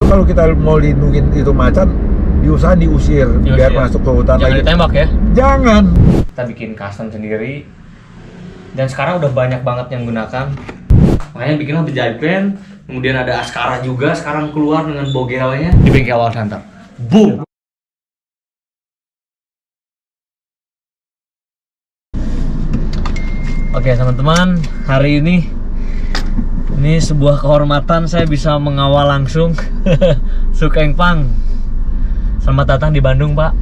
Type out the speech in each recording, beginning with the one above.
kalau kita mau lindungin itu macan, diusahakan diusir biar masuk ke hutan jangan lagi. ditembak ya. Jangan. Kita bikin custom sendiri. Dan sekarang udah banyak banget yang gunakan. Makanya bikinlah Bejai Pen. Kemudian ada Askara juga sekarang keluar dengan bogelnya di bengkel Wild Hunter. Boom. Oke teman-teman, hari ini sebuah kehormatan saya bisa mengawal langsung Suk Eng Pang. Selamat datang di Bandung, Pak.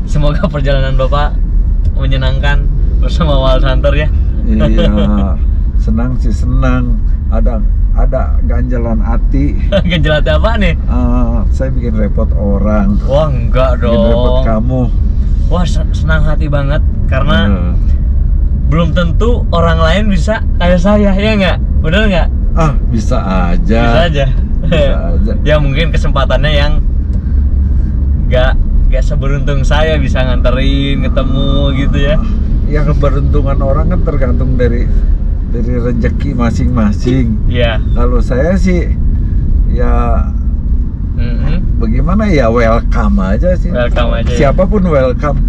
Semoga perjalanan Bapak menyenangkan bersama Wild Hunter ya. Iya, senang sih, senang. Ada ganjalan hati. Ganjalan hati apa nih? Saya bikin repot orang. Wah enggak dong. Bikin repot kamu. Wah senang hati banget karena belum tentu orang lain bisa kayak saya, ya nggak? Bener nggak? Bisa aja. Bisa aja. Bisa aja. Ya mungkin kesempatannya yang nggak seberuntung saya bisa nganterin ketemu gitu ya. Yang keberuntungan orang kan tergantung dari rezeki masing-masing. Iya. Kalau saya sih ya bagaimana ya, welcome aja sih. Welcome aja. Siapapun welcome.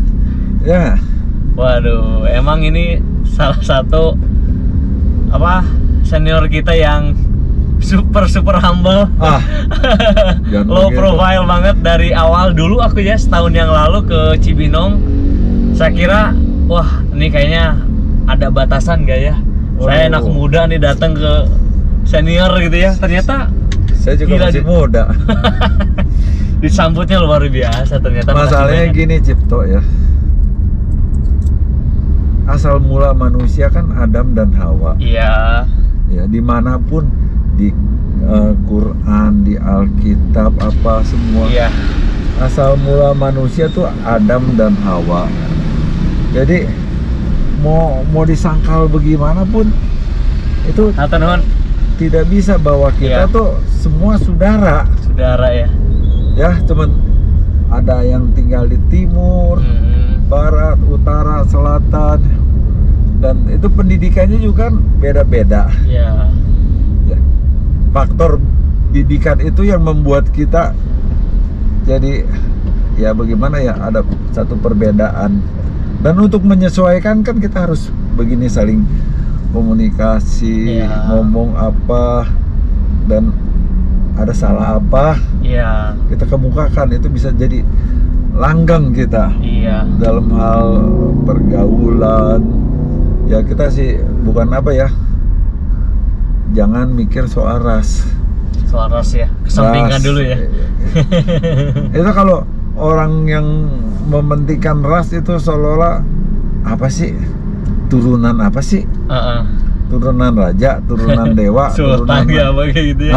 Ya. Waduh, emang ini salah satu senior kita yang super humble. Low profile banget dari awal. Dulu aku ya setahun yang lalu ke Cibinong, saya kira wah ini kayaknya ada batasan gak ya. Saya anak muda nih datang ke senior gitu ya. Ternyata saya juga masih muda. Disambutnya luar biasa ternyata. Masalahnya gini Cipto ya, asal mula manusia kan Adam dan Hawa. Iya. Ya dimanapun di Quran, di Alkitab apa semua. Iya. Asal mula manusia tuh Adam dan Hawa. Jadi mau disangkal bagaimanapun itu tidak bisa bahwa kita tuh semua saudara ya. Ya, cuman ada yang tinggal di timur, barat, utara, selatan, dan itu pendidikannya juga kan beda-beda. Ya. Faktor didikan itu yang membuat kita jadi ya bagaimana ya, ada satu perbedaan. Dan untuk menyesuaikan kan kita harus begini, saling komunikasi, ngomong apa, dan ada salah apa, kita kemukakan, itu bisa jadi langgeng kita dalam hal pergaulan. Ya kita sih bukan jangan mikir soal ras. Soal ras ya, kesampingkan dulu ya. Itu kalau orang yang mementingkan ras itu seolah-olah turunan apa sih? Turunan raja, turunan dewa, turunan apa kayak gitu ya.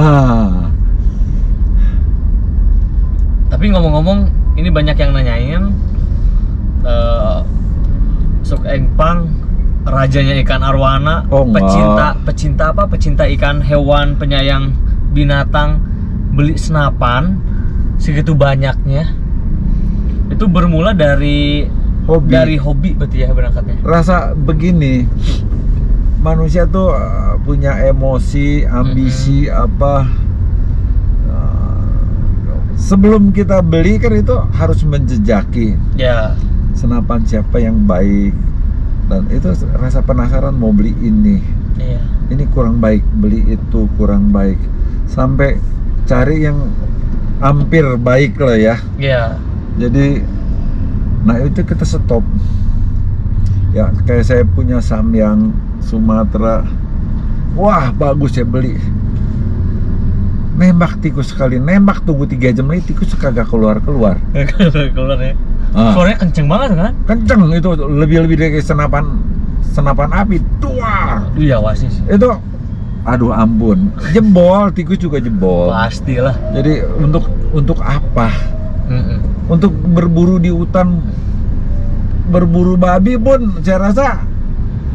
Tapi ngomong-ngomong, ini banyak yang nanyain Suk Eng Pang, rajanya ikan arwana, pecinta ikan, hewan, penyayang binatang, beli senapan segitu banyaknya. Itu bermula dari hobi berarti ya berangkatnya. Rasa begini, manusia tuh punya emosi, ambisi sebelum kita beli kan itu harus menjejaki. Senapan siapa yang baik, dan itu rasa penasaran mau beli ini. Ini kurang baik, beli itu kurang baik, sampai cari yang hampir baik lah ya. Jadi itu kita stop. Ya kayak saya punya Samyang Sumatera, wah bagus ya, beli. Nembak tikus sekali, nembak tunggu 3 jam lagi tikus kagak keluar keluar ya. Suaranya kenceng banget kan? Kenceng, itu lebih dari senapan api. Duar. Iya wasis. Itu aduh ampun, jebol, tikus juga jebol. Pastilah. Jadi untuk apa? Untuk berburu di hutan, berburu babi pun saya rasa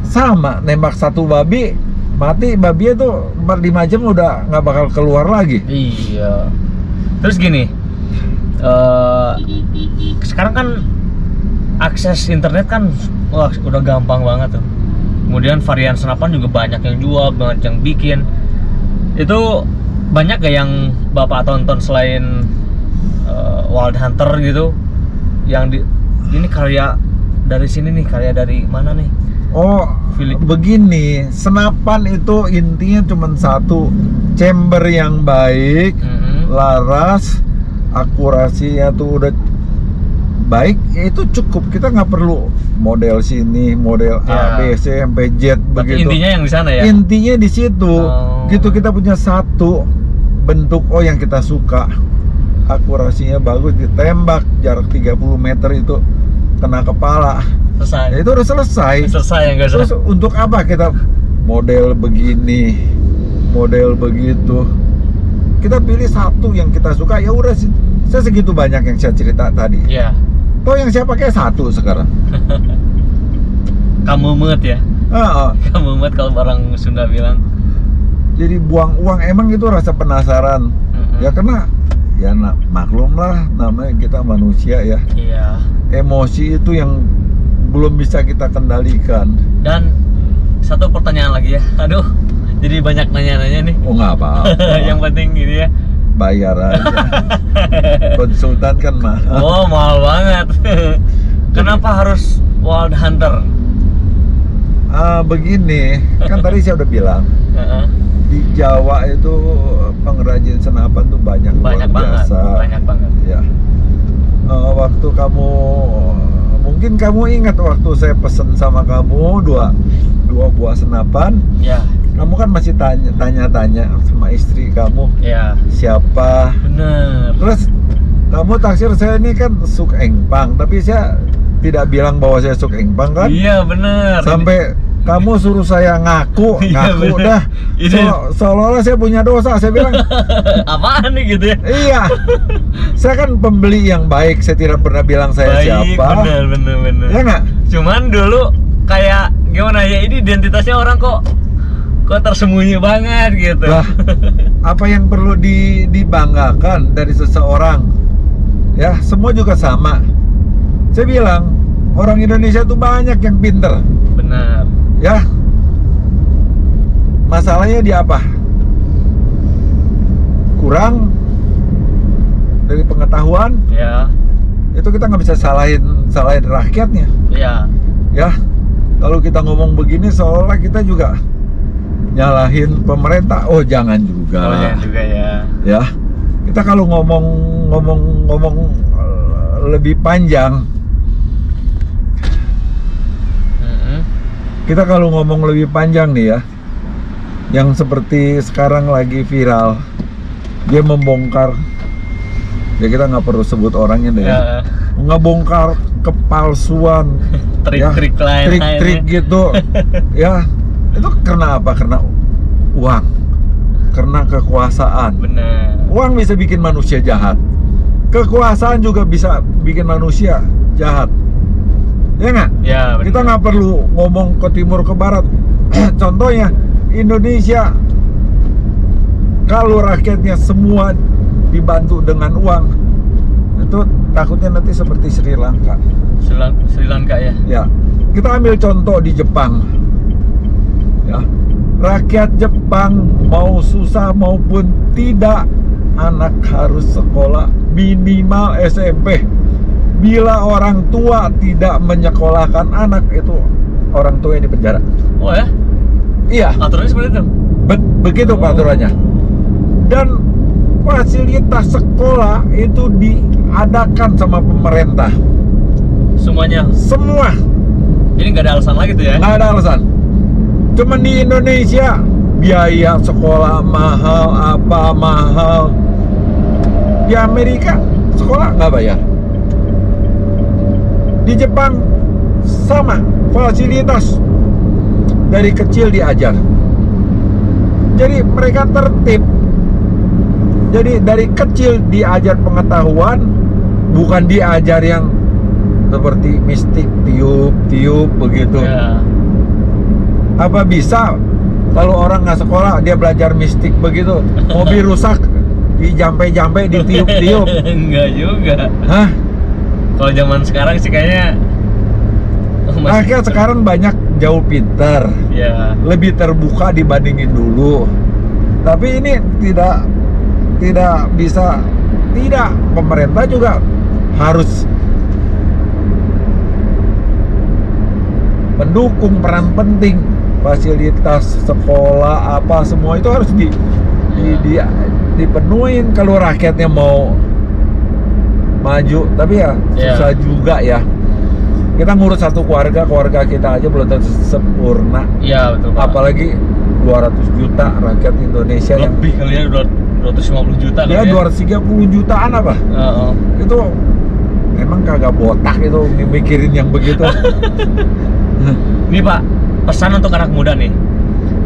sama. Nembak satu babi mati, babi itu 4-5 jam udah nggak bakal keluar lagi. Iya. Terus gini, sekarang kan akses internet kan udah gampang banget tuh. Kemudian varian senapan juga banyak yang jual, banyak yang bikin. Itu banyak gak yang Bapak tonton selain Wild Hunter gitu? Yang ini karya dari sini nih, karya dari mana nih? Oh, begini, senapan itu intinya cuma satu, chamber yang baik, laras, akurasinya tuh udah baik, itu cukup. Kita nggak perlu model sini, model A, B, C, sampai Z begitu. Intinya yang di sana ya? Intinya di situ. Gitu, kita punya satu bentuk yang kita suka. Akurasinya bagus, ditembak jarak 30 meter itu kena kepala. Selesai. Ya, itu udah selesai. Selesai ya, enggak usah. Terus untuk apa kita model begini, model begitu? Kita pilih satu yang kita suka, ya udah. Saya segitu banyak yang saya cerita tadi. Iya. Toh yang saya pakai satu sekarang. Kamu mumet ya? Kamu mumet kalau orang Sunda bilang. Jadi buang uang, emang itu rasa penasaran. Ya karena ya maklum lah, namanya kita manusia ya. Iya. Emosi itu yang belum bisa kita kendalikan. Dan satu pertanyaan lagi ya. Aduh, jadi banyak nanya-nanya nih. Oh nggak apa-apa. Yang penting gini ya. Bayar aja. Konsultan kan mahal. Oh, mahal banget. Kenapa harus Wild Hunter? Begini, kan tadi saya udah bilang. Di Jawa itu pengrajin senapan tuh banyak banget. Banyak banget. Ya. Waktu kamu mungkin kamu ingat waktu saya pesen sama kamu dua buah senapan. Ya. Kamu kan masih tanya-tanya sama istri kamu. Ya. Siapa? Bener. Terus kamu taksir saya ini kan Suk Engpang, tapi saya tidak bilang bahwa saya Suk Engpang kan? Iya bener. Sampai kamu suruh saya ngaku dah. Seolah-olah saya punya dosa. Saya bilang apaan nih gitu ya? Iya. Saya kan pembeli yang baik. Saya tidak pernah bilang saya baik, siapa. Bener. Ya nggak? Cuman dulu kayak gimana ya, ini identitasnya orang kok tersembunyi banget gitu. Lah, apa yang perlu dibanggakan dari seseorang? Ya, semua juga sama. Saya bilang orang Indonesia tuh banyak yang pinter. Benar. Ya, masalahnya di apa? Kurang dari pengetahuan. Ya. Itu kita nggak bisa salahin rakyatnya. Ya. Ya, kalau kita ngomong begini seolah kita juga nyalahin pemerintah. Oh jangan juga. Oh jangan juga ya. Ya, kita kalau ngomong lebih panjang. Kita kalau ngomong lebih panjang nih ya, yang seperti sekarang lagi viral, dia membongkar, ya kita nggak perlu sebut orangnya deh ya, ngebongkar kepalsuan, trik-trik lain, trik-trik gitu, ya itu karena apa? Karena uang, karena kekuasaan. Bener. Uang bisa bikin manusia jahat, kekuasaan juga bisa bikin manusia jahat. Ya nggak? Ya, kita nggak perlu ngomong ke timur ke barat. Contohnya Indonesia, kalau rakyatnya semua dibantu dengan uang, itu takutnya nanti seperti Sri Lanka. Sri Lanka ya? Ya, kita ambil contoh di Jepang. Ya, rakyat Jepang mau susah maupun tidak, anak harus sekolah minimal SMP. Bila orang tua tidak menyekolahkan anak, itu orang tua yang dipenjara. Oh ya? Iya. Aturannya seperti itu? Begitu peraturannya. Dan fasilitas sekolah itu diadakan sama pemerintah. Semuanya? Semua. Jadi nggak ada alasan lagi tuh ya? Nggak ada alasan. Cuman di Indonesia biaya sekolah mahal, apa mahal. Di Amerika sekolah nggak bayar. Di Jepang sama, fasilitas dari kecil diajar. Jadi mereka tertib. Jadi dari kecil diajar pengetahuan, bukan diajar yang seperti mistik, tiup begitu. Ya. Apa bisa kalau orang nggak sekolah dia belajar mistik begitu? Mobil rusak dijampe-jampe, ditiup-tiup. Enggak juga. Hah? Kalau zaman sekarang sih kayaknya rakyat sekarang banyak jauh pintar, ya. Lebih terbuka dibandingin dulu. Tapi ini tidak tidak bisa, tidak, pemerintah juga harus mendukung, peran penting, fasilitas sekolah apa semua itu harus dipenuhin kalau rakyatnya mau maju. Tapi ya susah juga ya. Kita ngurus satu keluarga kita aja belum tentu sempurna. Iya betul Pak. Apalagi 200 juta rakyat Indonesia lebih kali ya, 250 juta ya, 230 jutaan apa? Itu emang kagak botak itu mikirin yang begitu. Nih Pak, pesan untuk anak muda nih.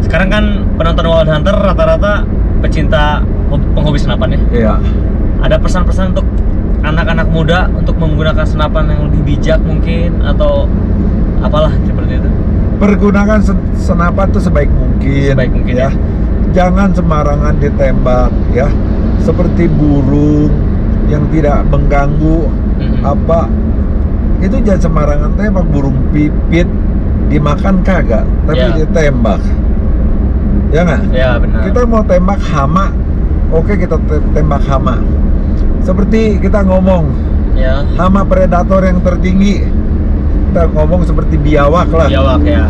Sekarang kan penonton Wild Hunter rata-rata pecinta penghobi senapan ya. Iya. Ada pesan-pesan untuk anak-anak muda untuk menggunakan senapan yang lebih bijak mungkin, atau apalah seperti itu? Pergunakan senapan itu sebaik mungkin ya. Jangan sembarangan ditembak ya. Seperti burung yang tidak mengganggu apa. Itu jangan sembarangan tembak. Burung pipit dimakan kagak, tapi ditembak. Ya nggak? Ya benar. Kita mau tembak hama, oke kita tembak hama. Seperti kita ngomong hama predator yang tertinggi, kita ngomong seperti biawak lah. Biawak ya.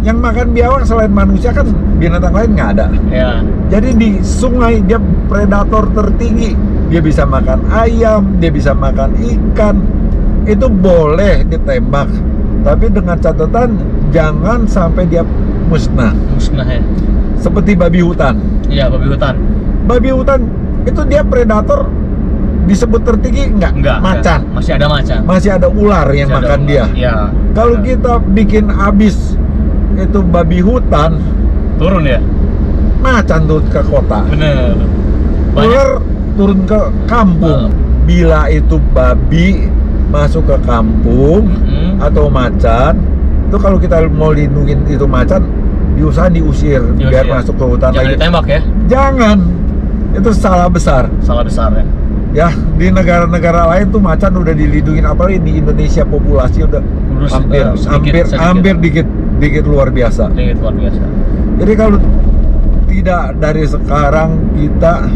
Yang makan biawak selain manusia kan binatang lain nggak ada. Ya. Jadi di sungai dia predator tertinggi. Dia bisa makan ayam, dia bisa makan ikan. Itu boleh ditembak. Tapi dengan catatan jangan sampai dia musnah. Musnah ya. Seperti babi hutan. Iya, babi hutan. Babi hutan itu dia predator disebut tertinggi enggak? Macan. Masih ada macan. Masih ada ular yang makan dia. Iya. Kalau kita bikin habis itu babi hutan, turun ya? Macan turun ke kota. Bener. Ular turun ke kampung. Bila itu babi masuk ke kampung atau macan, itu kalau kita mau lindungin itu macan, diusir biar masuk ke hutan. Jangan lagi ditembak ya? Jangan. Itu salah besar. Salah besar ya. Ya, di negara-negara lain tuh macan udah dilindungin, apalagi di Indonesia populasi udah hampir dikit luar biasa. Dikit luar biasa. Jadi kalau tidak dari sekarang kita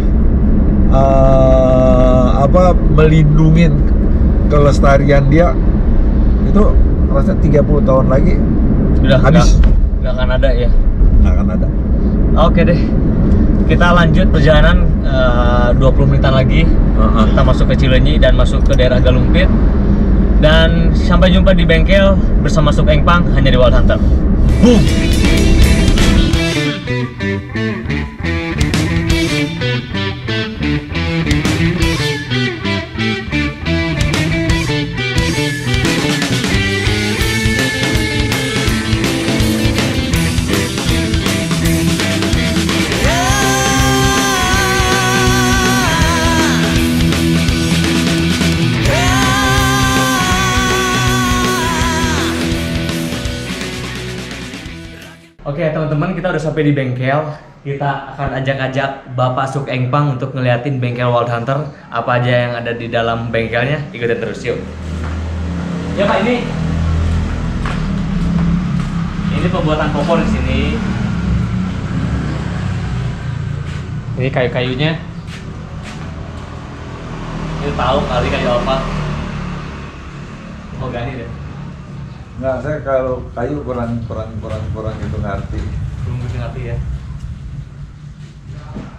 melindungin kelestarian dia, itu rasanya 30 tahun lagi udah habis. Nggak akan ada ya? Nggak akan ada. Oke deh, kita lanjut perjalanan 20 menitan lagi. Kita masuk ke Cileunyi dan masuk ke daerah Galumpit. Dan sampai jumpa di bengkel bersama Suk Engpang hanya di Wild Hunter. Boom! Oke teman-teman, kita udah sampai di bengkel. Kita akan ajak-ajak Bapak Suk Engpang untuk ngeliatin bengkel Wild Hunter. Apa aja yang ada di dalam bengkelnya, ikutin terus yuk. Ya Pak, ini pembuatan kompor di sini. Ini kayu-kayunya. Ini tahu kali kayu apa? Mahogani deh. Enggak, saya kalau kayu kurang gitu ngerti. Belum bisa ngerti ya.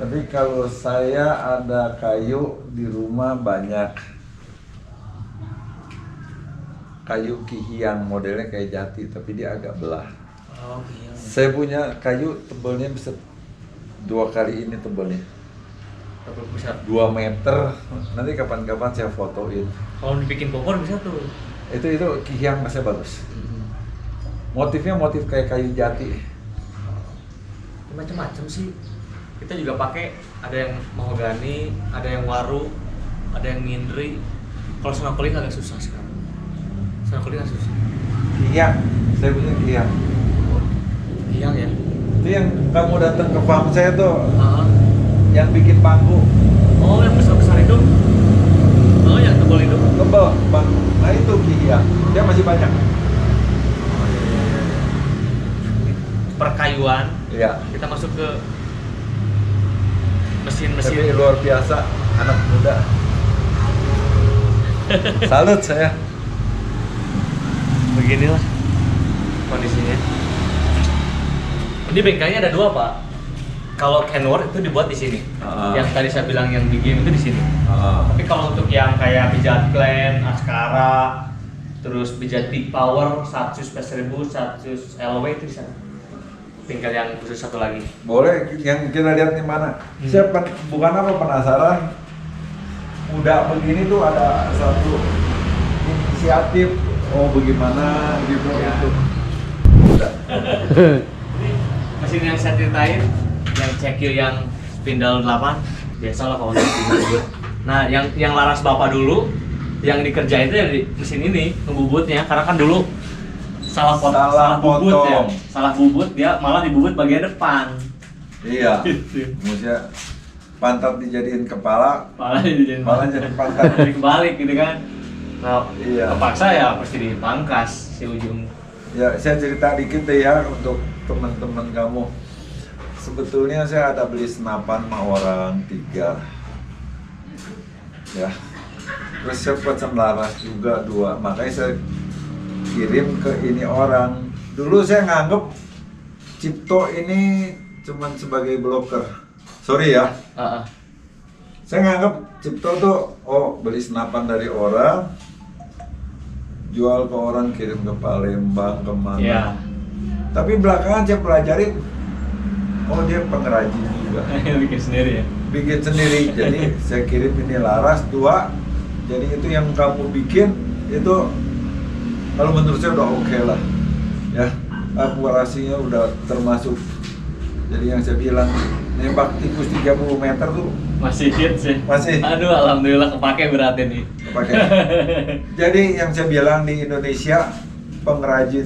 Tapi kalau saya ada kayu di rumah banyak. Kayu kihiang modelnya kayak jati tapi dia agak belah. Oh, iya. Saya punya kayu tebalnya bisa 2 kali ini tebalnya. Bisa 2 meter. Nanti kapan-kapan saya fotoin. Kalau dibikin kompor bisa tuh. Itu kihiang masih bagus. Motifnya motif kayak kayu jati. Macam-macam sih. Kita juga pakai, ada yang mahogani, ada yang waru, ada yang mindri. Kalau snorkeling agak susah sekarang. Snorkeling agak susah. Kihiang, saya punya kihiang. Kihiang ya. Itu yang kamu datang ke farm saya tuh. Yang bikin bangku. Oh, yang besar-besar itu. Oh, yang tebal itu. Tebal, bang. Nah itu kihiang. Dia masih banyak. Perkayuan. Iya. Kita masuk ke mesin-mesin. Tapi luar biasa, anak muda. Salut saya. Beginilah kondisinya. Ini bengkelnya ada 2, Pak. Kalau Kenworth itu dibuat di sini. Yang tadi saya bilang yang di game itu di sini. Tapi kalau untuk yang kayak pijat Glen, Ascara, terus pijat Big Power, 100 1000, 100 LW itu di sana. Bengkel yang khusus satu lagi. Boleh, yang kita lihat di mana? Saya bukan apa penasaran. Udah begini tuh ada satu inisiatif. Oh bagaimana gitu Ya. itu. Udah. Ini mesin yang saya ceritain, yang cekil yang spindle 8, biasalah kalau untuk nah, yang laras bapak dulu, yang dikerjain itu yang di mesin ini ngebubutnya, karena kan dulu salah bubut ya, salah bubut dia malah dibubut bagian depan. Iya. Gitu. Maksudnya pantat dijadiin kepala, Malah jadi pantat. jadi kebalik gitu kan. Nah, Iya. kepaksa ya pasti dipangkas si ujung. Ya, saya cerita dikit deh ya untuk teman-teman kamu. Sebetulnya saya ada beli senapan sama orang 3. Ya. Terus saya pesan laras juga 2. Makanya saya kirim ke ini orang. Dulu saya nganggep Cipto ini cuman sebagai broker. Sorry ya. Saya nganggep Cipto tuh, oh beli senapan dari orang, jual ke orang, kirim ke Palembang, kemana. Iya. Tapi belakangan saya pelajarin, oh dia pengrajin juga. Bikin sendiri ya. Bikin sendiri, jadi saya kirim ini laras 2. Jadi itu yang kamu bikin, itu kalau menurut saya udah oke lah. Ya, akurasinya udah termasuk. Jadi yang saya bilang, nembak tikus 30 meter tuh Masih hit sih. Masih. Aduh, alhamdulillah kepake beratnya nih. Kepake. Jadi yang saya bilang di Indonesia pengrajin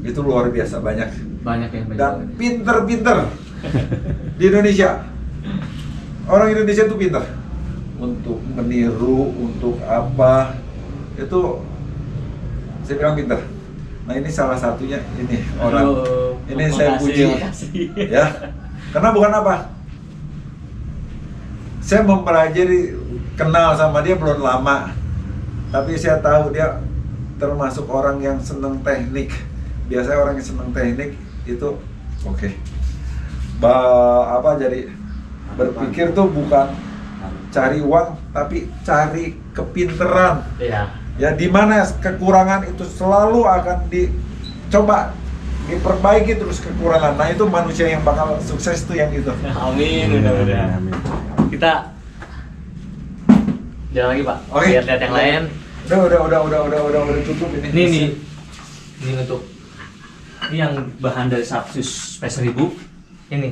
itu luar biasa banyak. Banyak ya, banyak. Dan pinter-pinter di Indonesia. Orang Indonesia tuh pinter untuk meniru, untuk apa itu saya bilang pinter. Nah ini salah satunya ini orang. Aduh, Ini saya puji. Ya. Karena bukan apa? Saya mempelajari, kenal sama dia belum lama, tapi saya tahu dia termasuk orang yang seneng teknik. Biasanya orang yang seneng teknik itu oke. Jadi berpikir tuh bukan cari uang, tapi cari kepinteran. Iya. Ya di mana kekurangan itu selalu akan dicoba diperbaiki terus kekurangan. Nah itu manusia yang bakal sukses tuh yang itu. Amin, mudah-mudahan. Kita jalan lagi, Pak. Oke. Lihat-lihat yang lain. Udah cukup ini. Ini untuk ini yang bahan dari 100 1000. Ini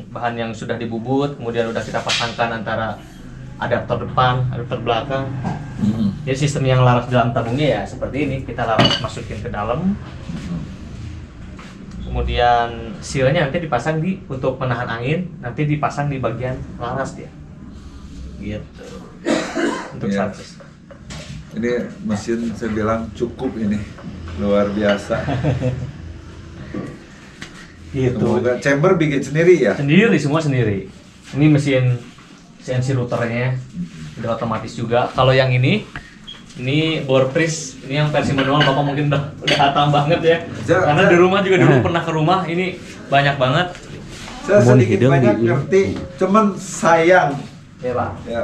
bahan yang sudah dibubut, kemudian udah kita pasangkan antara adaptor depan, adaptor belakang. Jadi sistem yang laras dalam tabungnya ya seperti ini, kita laras masukin ke dalam. Kemudian sealnya nanti dipasang untuk menahan angin, nanti dipasang di bagian laras dia. Gitu. Untuk Iya. 100. Ini mesin saya bilang cukup ini. Luar biasa. Gitu. Semoga chamber bikin sendiri ya. Sendiri, semua sendiri. Ini mesin CNC routernya udah otomatis juga. Kalau yang ini bore press, ini yang versi manual Bapak mungkin udah hatam banget ya. Karena di rumah juga dulu pernah ke rumah, ini banyak banget. Saya sedikit banyak ngerti, cuman sayang Ya, Pak. ya.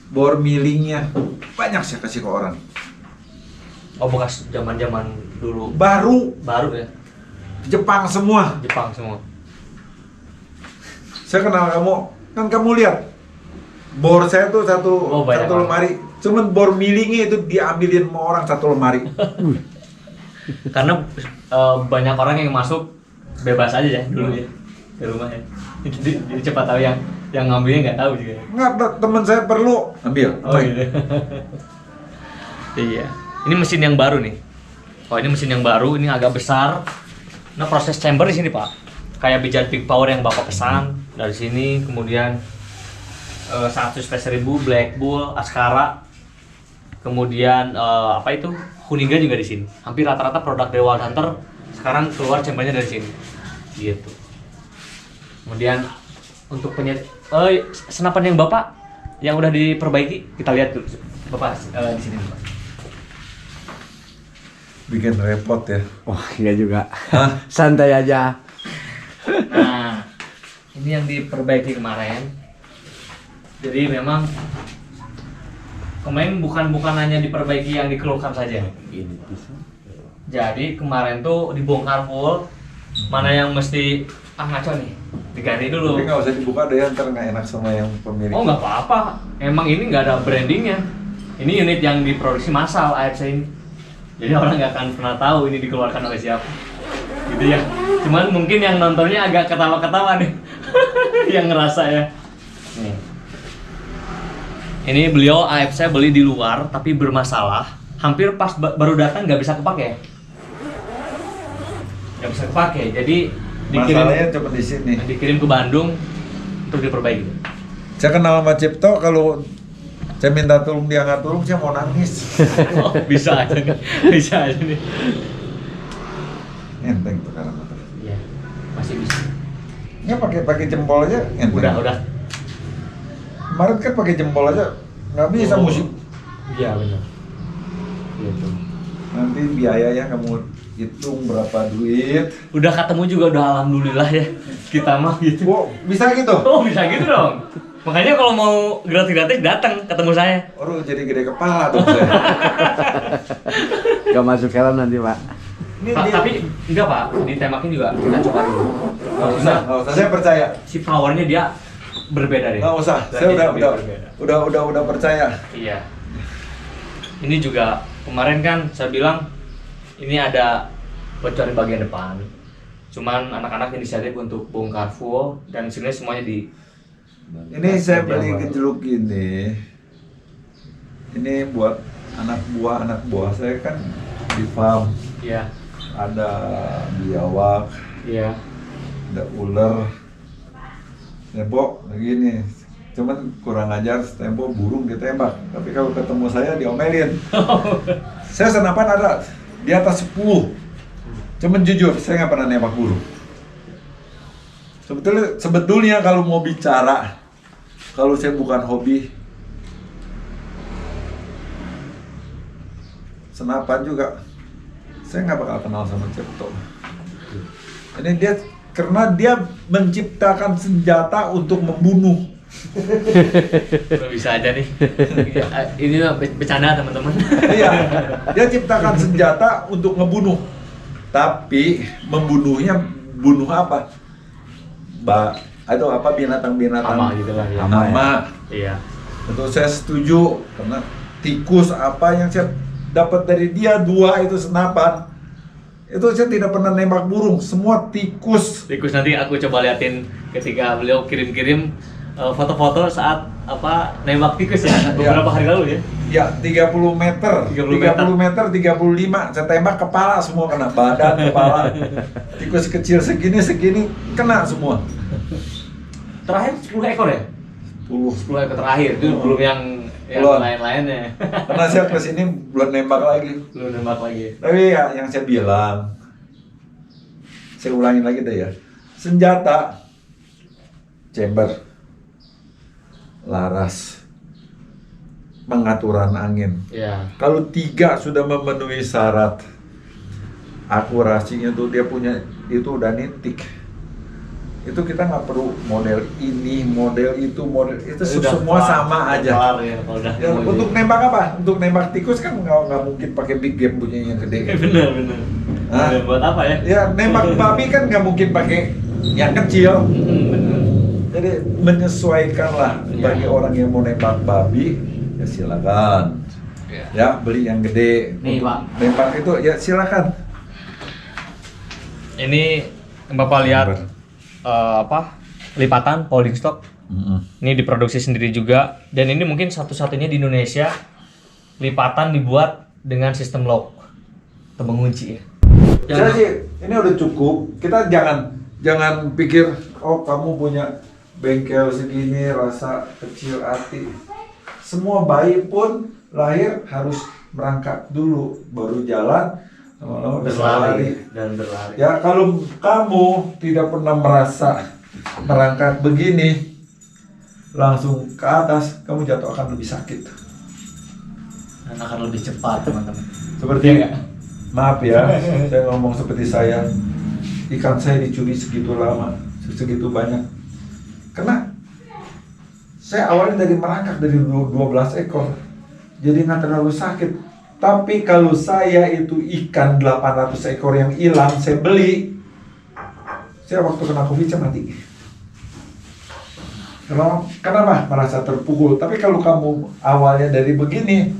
Bore millingnya banyak saya kasih ke orang. Oh, bekas zaman-zaman dulu. Baru Ya. Jepang semua. Jepang semua. Saya kenal kamu, kan kamu lihat bor saya tuh satu banyak lemari. Cuman bor millingnya itu diambilin sama orang 1 lemari. Karena banyak orang yang masuk bebas aja ya dulu ya di rumah ya. Jadi cepat tahu yang ngambilnya nggak tahu juga. Nggak, teman saya perlu ambil. Oh iya. Iya. Ini mesin yang baru nih. Oh ini mesin yang baru, ini agak besar. Nah proses chamber di sini Pak. Kayak pijat Big Power yang Bapak pesan dari sini, kemudian 100 1000 Black Bull, Ascara, kemudian apa itu Huniga juga di sini. Hampir rata-rata produk The Wild Hunter sekarang keluar chambernya dari sini. Gitu. Kemudian untuk senapan yang Bapak yang udah diperbaiki, kita lihat dulu. Bapak di sini Bapak. Bikin repot ya. Wah, enggak juga. Santai aja. Nah, ini yang diperbaiki kemarin. Jadi memang kemarin bukan hanya diperbaiki yang dikeluhkan saja. Jadi kemarin tuh dibongkar full. Mana yang mesti ngaco nih, diganti dulu. Tapi nggak usah dibuka deh, ntar nggak enak sama yang pemilik. Oh nggak apa-apa. Emang ini nggak ada brandingnya. Ini unit yang diproduksi massal AFC ini. Jadi orang nggak akan pernah tahu ini dikeluarkan oleh siapa. Gitu ya. Cuman mungkin yang nontonnya agak ketawa-ketawa nih. Yang ngerasa ya. Nih. Ini beliau AFC beli di luar tapi bermasalah. Hampir pas baru datang nggak bisa kepake. Nggak bisa kepake. Jadi masalahnya cuma di sini. Dikirim ke Bandung untuk diperbaiki. Saya kenal sama Cipto, kalau saya minta tolong dia nggak tolong, saya mau nangis. Oh, bisa aja nih. Bisa aja nih. Enteng tuh karena motor. Iya, masih bisa. Ya pakai jempol aja enteng. Udah. Kemarin kan pakai jempol aja nggak bisa musik. Iya benar. Gitu. Nanti biayanya kamu hitung berapa duit. Udah ketemu juga udah alhamdulillah ya. Kita mah gitu. Oh, bisa gitu? Oh, bisa gitu dong. Makanya kalau mau gratis-gratis datang ketemu saya. Oh, jadi gede kepala tuh saya. Gak masuk helm nanti, Pak. Tapi enggak Pak, ditembakin juga kita coba dulu. Nggak usah. Saya percaya. Si powernya dia berbeda deh. Nggak usah. Saya udah percaya. Iya. Ini juga kemarin kan saya bilang ini ada bocor di bagian depan. Cuman anak-anak inisiatif untuk bongkar full dan sebenarnya semuanya di. Ini saya beli gejluk ini. Ini buat anak buah saya kan di farm. Iya. Ada biawak. Iya. Ada ular. Tempo begini. Cuman kurang ajar, tempo burung ditembak. Tapi kalau ketemu saya diomelin. Saya senapan ada di atas 10. Cuman jujur, saya nggak pernah nembak burung. Sebetulnya kalau mau bicara, kalau saya bukan hobi, senapan juga, saya nggak bakal kenal sama Cipto. Ini dia, karena dia menciptakan senjata untuk membunuh. Bisa aja nih. Ini bercanda teman-teman. Iya, dia ciptakan senjata untuk ngebunuh. Tapi membunuhnya bunuh apa? Itu apa binatang-binatang? Hama gitu lah ya. Hama. Iya. Itu saya setuju karena tikus apa yang saya dapat dari dia 2 itu senapan. Itu saya tidak pernah nembak burung, semua tikus. Tikus nanti aku coba liatin ketika beliau kirim-kirim foto-foto saat nembak tikus ya beberapa hari lalu ya. Ya, 30 meter, 30 meter, 35. Saya tembak kepala semua kena, badan, kepala. Tikus kecil segini kena semua. Terakhir 10 ekor ya? 10 ekor terakhir, itu belum yang lain-lainnya. Karena saya kesini belum nembak lagi. Tapi ya yang saya bilang, saya ulangin lagi deh ya. Senjata, chamber, laras, pengaturan angin. Ya. Kalau 3 sudah memenuhi syarat, akurasinya tuh dia punya itu udah nitik. Itu kita nggak perlu model ini, model itu, semua sama aja. Ya, untuk nembak apa? Untuk nembak tikus kan nggak mungkin pakai big game punya yang gede. Bener. Buat apa ya? Ya nembak babi kan nggak mungkin pakai yang kecil. Bener. Jadi menyesuaikan lah bagi orang yang mau nembak babi, ya silakan. Ya beli yang gede. Nih Pak. Nembak itu ya silakan. Ini Bapak lihat lipatan folding stock. Ini diproduksi sendiri juga dan ini mungkin satu-satunya di Indonesia lipatan dibuat dengan sistem lock atau mengunci ya. Saya sih ini udah cukup. Kita jangan pikir oh kamu punya bengkel segini rasa kecil hati. Semua bayi pun lahir harus merangkak dulu baru jalan. Lama-lama bisa lari dan berlari. Ya kalau kamu tidak pernah merasa merangkak begini langsung ke atas, kamu jatuh akan lebih sakit. Dan akan lebih cepat, teman-teman. Seperti maaf ya, saya ngomong seperti saya, ikan saya dicuri segitu lama, segitu banyak. Karena saya awalnya dari merangkak dari 12 ekor, jadi nggak terlalu sakit. Tapi kalau saya itu ikan 800 ekor yang hilang, saya beli, saya waktu kena COVID saya mati. Kenapa? Merasa terpukul. Tapi kalau kamu awalnya dari begini,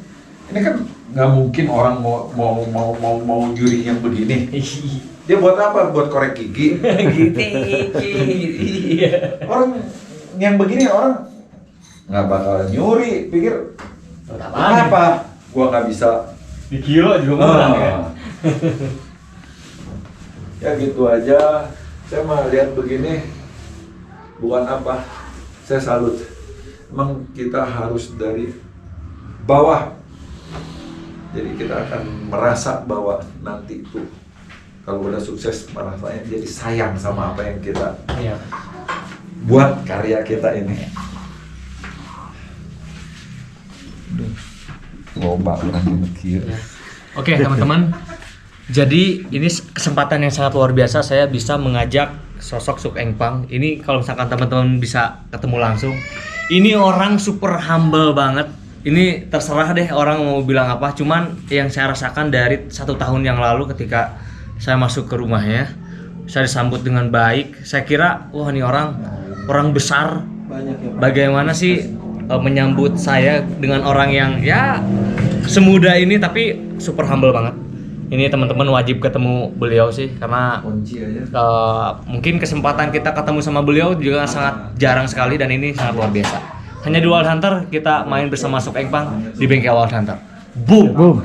ini kan nggak mungkin orang mau juri yang begini. Dia buat apa? Buat korek gigi. Orang yang begini orang nggak bakal nyuri. Pikir apa? Gua nggak bisa. Di kilo juga murah ya. Ya gitu aja. Saya mah lihat begini bukan apa. Saya salut. Emang kita harus dari bawah. Jadi kita akan merasa bahwa nanti itu kalau udah sukses merasanya jadi sayang sama apa yang kita buat karya kita ini. Loba orang yang mikir. Oke, teman-teman. Jadi ini kesempatan yang sangat luar biasa, saya bisa mengajak sosok Suk Eng Pang. Ini kalau misalkan teman-teman bisa ketemu langsung. Ini orang super humble banget. Ini terserah deh orang mau bilang apa. Cuman yang saya rasakan dari 1 tahun yang lalu ketika saya masuk ke rumahnya, saya disambut dengan baik. Saya kira, wah ini orang besar. Bagaimana sih menyambut saya dengan orang yang ya semudah ini tapi super humble banget. Ini teman-teman wajib ketemu beliau sih karena mungkin kesempatan kita ketemu sama beliau juga sangat jarang sekali dan ini sangat luar biasa. Hanya di Wild Hunter kita main bersama Suk Eng Pang di bengkel Wild Hunter. Boom.